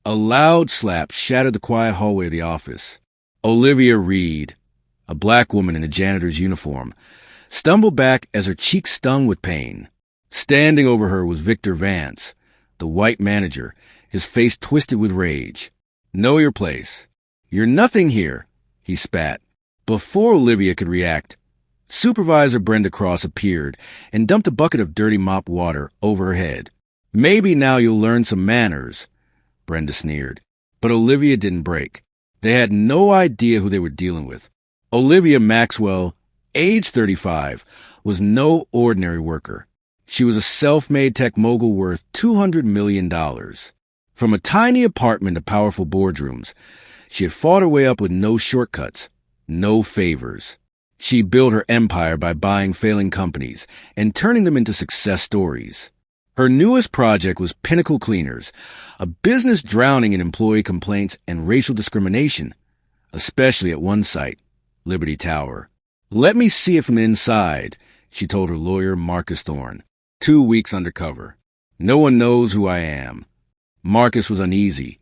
A loud slap shattered the quiet hallway of the office. Olivia Reed, a black woman in a janitor's uniform, stumbled back as her cheeks stung with pain. Standing over her was Victor Vance, the white manager, his face twisted with rage. "Know your place. You're nothing here," he spat. Before Olivia could react, Supervisor Brenda Cross appeared and dumped a bucket of dirty mop water over her head. "Maybe now you'll learn some manners," Brenda sneered. But Olivia didn't break. They had no idea who they were dealing with. Olivia Maxwell, age 35, was no ordinary worker. She was a self-made tech mogul worth $200 million. From a tiny apartment to powerful boardrooms, she had fought her way up with no shortcuts, no favors. She built her empire by buying failing companies and turning them into success stories. Her newest project was Pinnacle Cleaners, a business drowning in employee complaints and racial discrimination, especially at one site, Liberty Tower. "Let me see it from the inside," she told her lawyer, Marcus Thorne. 2 weeks undercover. "No one knows who I am." Marcus was uneasy,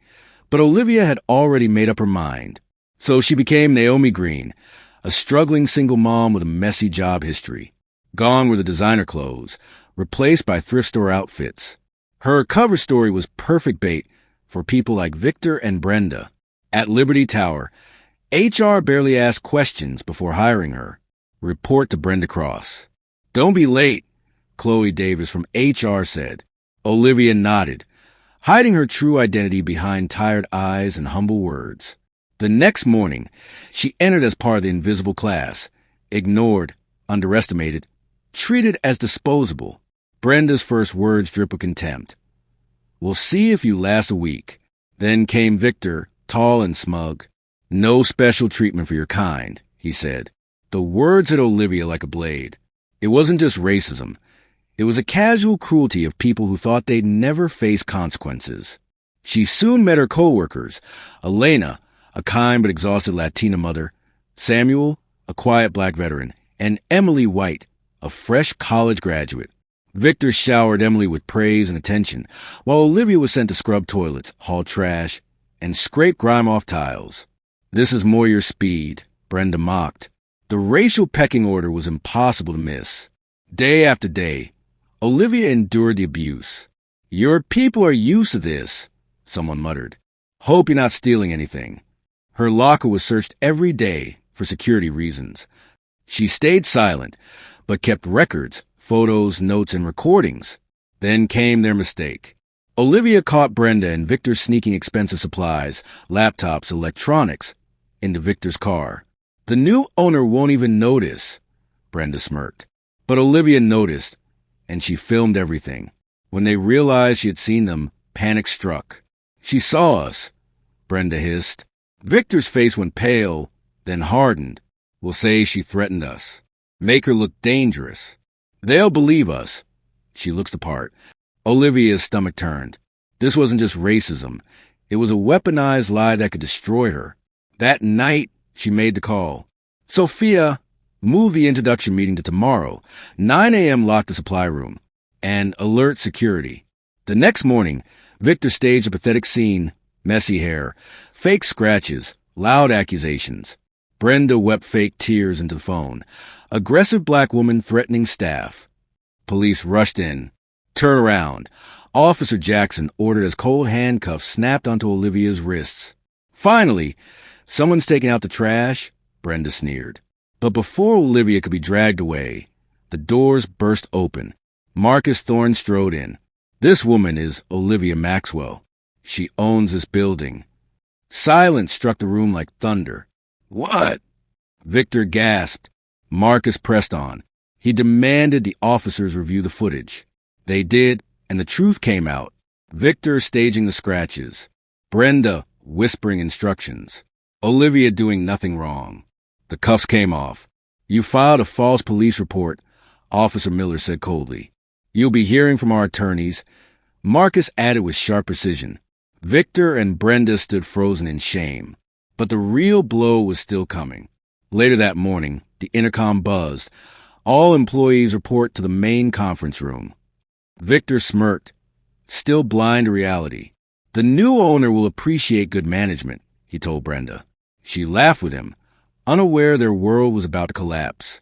but Olivia had already made up her mind. So she became Naomi Green, a struggling single mom with a messy job history. Gone were the designer clothes, replaced by thrift store outfits. Her cover story was perfect bait for people like Victor and Brenda. At Liberty Tower, HR barely asked questions before hiring her. Report to Brenda Cross. "Don't be late," Chloe Davis from HR said. Olivia nodded, hiding her true identity behind tired eyes and humble words. The next morning, she entered as part of the invisible class, ignored, underestimated, treated as disposable. Brenda's first words dripped with contempt. "We'll see if you last a week." Then came Victor, tall and smug. "No special treatment for your kind," he said. The words hit Olivia like a blade. It wasn't just racism. It was a casual cruelty of people who thought they'd never face consequences. She soon met her co-workers, Elena, a kind but exhausted Latina mother, Samuel, a quiet black veteran, and Emily White, a fresh college graduate. Victor showered Emily with praise and attention, while Olivia was sent to scrub toilets, haul trash, and scrape grime off tiles. "This is more your speed," Brenda mocked. The racial pecking order was impossible to miss. Day after day, Olivia endured the abuse. "Your people are used to this," someone muttered. "Hope you're not stealing anything." Her locker was searched every day for security reasons. She stayed silent, but kept records, photos, notes, and recordings. Then came their mistake. Olivia caught Brenda and Victor sneaking expensive supplies, laptops, electronics, into Victor's car. "The new owner won't even notice," Brenda smirked. But Olivia noticed, and she filmed everything. When they realized she had seen them, panic struck. "She saw us," Brenda hissed. Victor's face went pale, then hardened. "We'll say she threatened us. Make her look dangerous. They'll believe us." She looked the part. Olivia's stomach turned. This wasn't just racism. It was a weaponized lie that could destroy her. That night, she made the call. "Sophia, move the introduction meeting to tomorrow. 9 a.m. lock the supply room. And alert security." The next morning, Victor staged a pathetic scene. Messy hair, fake scratches, loud accusations. Brenda wept fake tears into the phone. Aggressive black woman threatening staff. Police rushed in. "Turn around." Officer Jackson ordered as cold handcuffs snapped onto Olivia's wrists. "Finally, someone's taking out the trash," Brenda sneered. But before Olivia could be dragged away, the doors burst open. Marcus Thorne strode in. "This woman is Olivia Maxwell. She owns this building." Silence struck the room like thunder. "What?" Victor gasped. Marcus pressed on. He demanded the officers review the footage. They did, and the truth came out. Victor staging the scratches. Brenda whispering instructions. Olivia doing nothing wrong. The cuffs came off. "You filed a false police report," Officer Miller said coldly. "You'll be hearing from our attorneys." Marcus added with sharp precision. Victor and Brenda stood frozen in shame. But the real blow was still coming. Later that morning, the intercom buzzed. All employees report to the main conference room. Victor smirked, still blind to reality. The new owner will appreciate good management, he told Brenda. She laughed with him, unaware their world was about to collapse.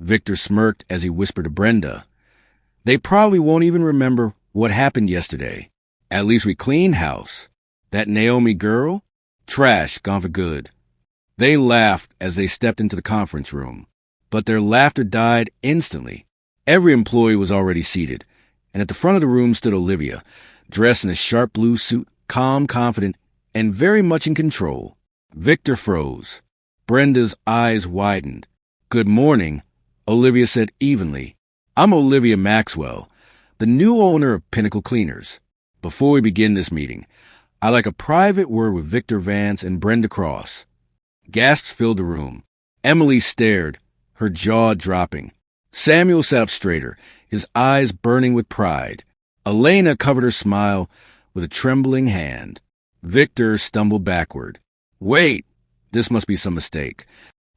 Victor smirked as he whispered to Brenda, "They probably won't even remember what happened yesterday. At least we cleaned house. That Naomi girl? Trash, gone for good." They laughed as they stepped into the conference room, but their laughter died instantly. Every employee was already seated, and at the front of the room stood Olivia, dressed in a sharp blue suit, calm, confident, and very much in control. Victor froze. Brenda's eyes widened. "Good morning," Olivia said evenly. "I'm Olivia Maxwell, the new owner of Pinnacle Cleaners. Before we begin this meeting, I'd like a private word with Victor Vance and Brenda Cross." Gasps filled the room. Emily stared, her jaw dropping. Samuel sat up straighter, his eyes burning with pride. Elena covered her smile with a trembling hand. Victor stumbled backward. "Wait! This must be some mistake."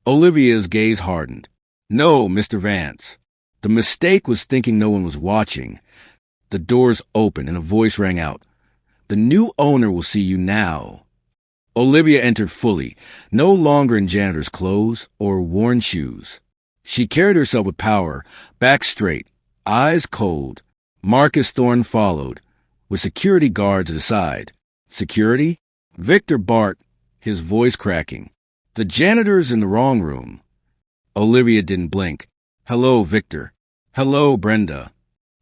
Olivia's gaze hardened. "No, Mr. Vance." The mistake was thinking no one was watching. The doors opened and a voice rang out. "The new owner will see you now." Olivia entered fully, no longer in janitor's clothes or worn shoes. She carried herself with power, back straight, eyes cold. Marcus Thorne followed, with security guards at his side. "Security?" Victor barked, his voice cracking. "The janitor's in the wrong room." Olivia didn't blink. "Hello, Victor." "Hello, Brenda."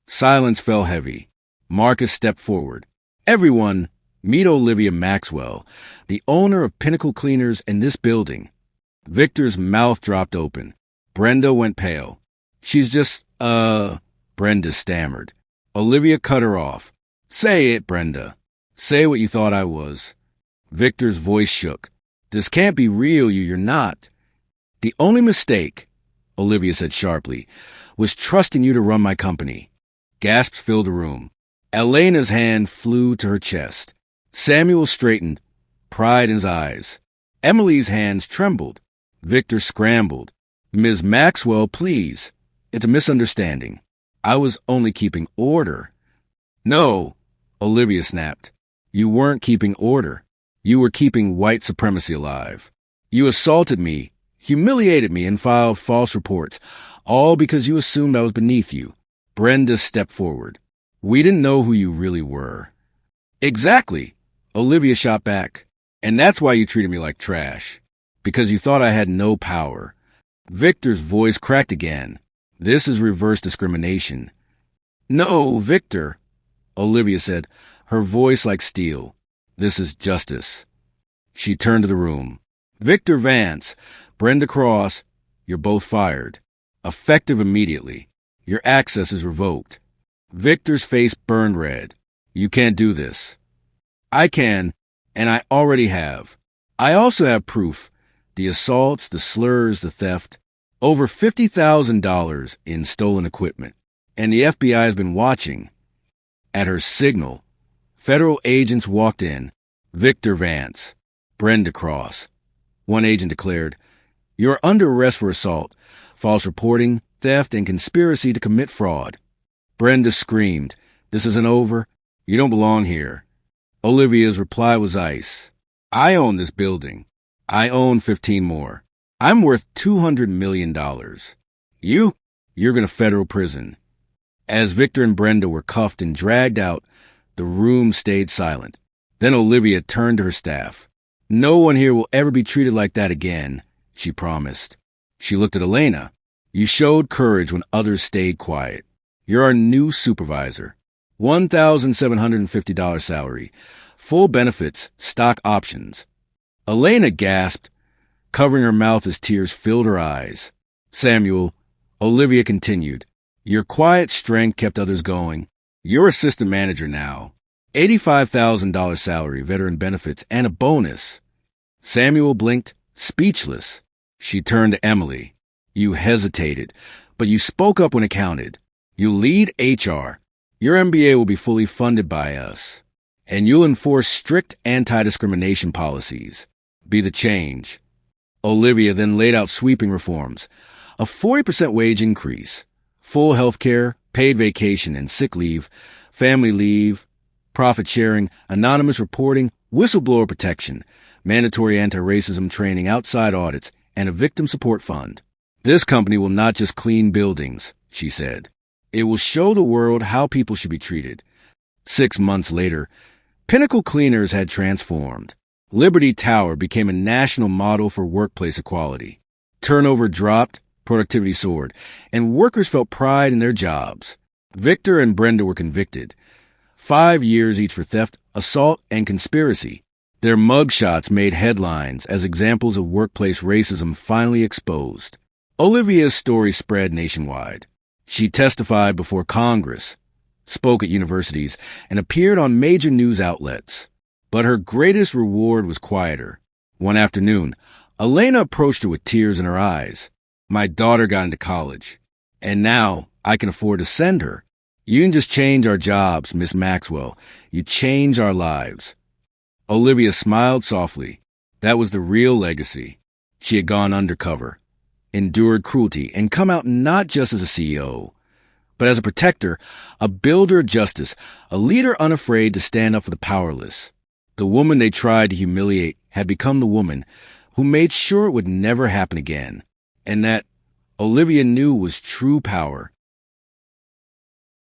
Silence fell heavy. Marcus stepped forward. "Everyone, meet Olivia Maxwell, the owner of Pinnacle Cleaners in this building." Victor's mouth dropped open. Brenda went pale. "She's just, Brenda stammered. Olivia cut her off. "Say it, Brenda. Say what you thought I was." Victor's voice shook. "This can't be real, you're not." "The only mistake," Olivia said sharply, "was trusting you to run my company." Gasps filled the room. Elena's hand flew to her chest. Samuel straightened, pride in his eyes. Emily's hands trembled. Victor scrambled. "Ms. Maxwell, please. It's a misunderstanding. I was only keeping order." "No," Olivia snapped. "You weren't keeping order. You were keeping white supremacy alive. You assaulted me, humiliated me, and filed false reports, all because you assumed I was beneath you." Brenda stepped forward. "We didn't know who you really were." "Exactly," Olivia shot back. "And that's why you treated me like trash. Because you thought I had no power." Victor's voice cracked again. "This is reverse discrimination." "No, Victor," Olivia said, her voice like steel. "This is justice." She turned to the room. "Victor Vance, Brenda Cross, you're both fired. Effective immediately. Your access is revoked." Victor's face burned red. "You can't do this." "I can, and I already have. I also have proof. The assaults, the slurs, the theft. Over $50,000 in stolen equipment. And the FBI has been watching." At her signal, federal agents walked in. "Victor Vance, Brenda Cross." One agent declared, "You're under arrest for assault, false reporting, theft, and conspiracy to commit fraud." Brenda screamed, "This isn't over. You don't belong here." Olivia's reply was ice. "I own this building. I own 15 more. I'm worth $200 million. You're going to federal prison." As Victor and Brenda were cuffed and dragged out, the room stayed silent. Then Olivia turned to her staff. "No one here will ever be treated like that again," she promised. She looked at Elena. "You showed courage when others stayed quiet. You're our new supervisor. $1,750 salary, full benefits, stock options." Elena gasped, covering her mouth as tears filled her eyes. "Samuel," Olivia continued, "your quiet strength kept others going. You're assistant manager now. $85,000 salary, veteran benefits, and a bonus." Samuel blinked, speechless. She turned to Emily. "You hesitated, but you spoke up when it counted. You lead HR. Your MBA will be fully funded by us. And you'll enforce strict anti-discrimination policies. Be the change." Olivia then laid out sweeping reforms. A 40% wage increase, full health care, paid vacation and sick leave, family leave, profit sharing, anonymous reporting, whistleblower protection, mandatory anti-racism training, outside audits, and a victim support fund. This company will not just clean buildings, she said. It will show the world how people should be treated. 6 months later, Pinnacle Cleaners had transformed. Liberty Tower became a national model for workplace equality. Turnover dropped, productivity soared, and workers felt pride in their jobs. Victor and Brenda were convicted. 5 years each for theft, assault, and conspiracy. Their mugshots made headlines as examples of workplace racism finally exposed. Olivia's story spread nationwide. She testified before Congress, spoke at universities, and appeared on major news outlets. But her greatest reward was quieter. One afternoon, Elena approached her with tears in her eyes. "My daughter got into college, and now I can afford to send her. You didn't just change our jobs, Miss Maxwell. You changed our lives." Olivia smiled softly. That was the real legacy. She had gone undercover, endured cruelty, and come out not just as a CEO, but as a protector, a builder of justice, a leader unafraid to stand up for the powerless. The woman they tried to humiliate had become the woman who made sure it would never happen again. And that, Olivia knew, was true power.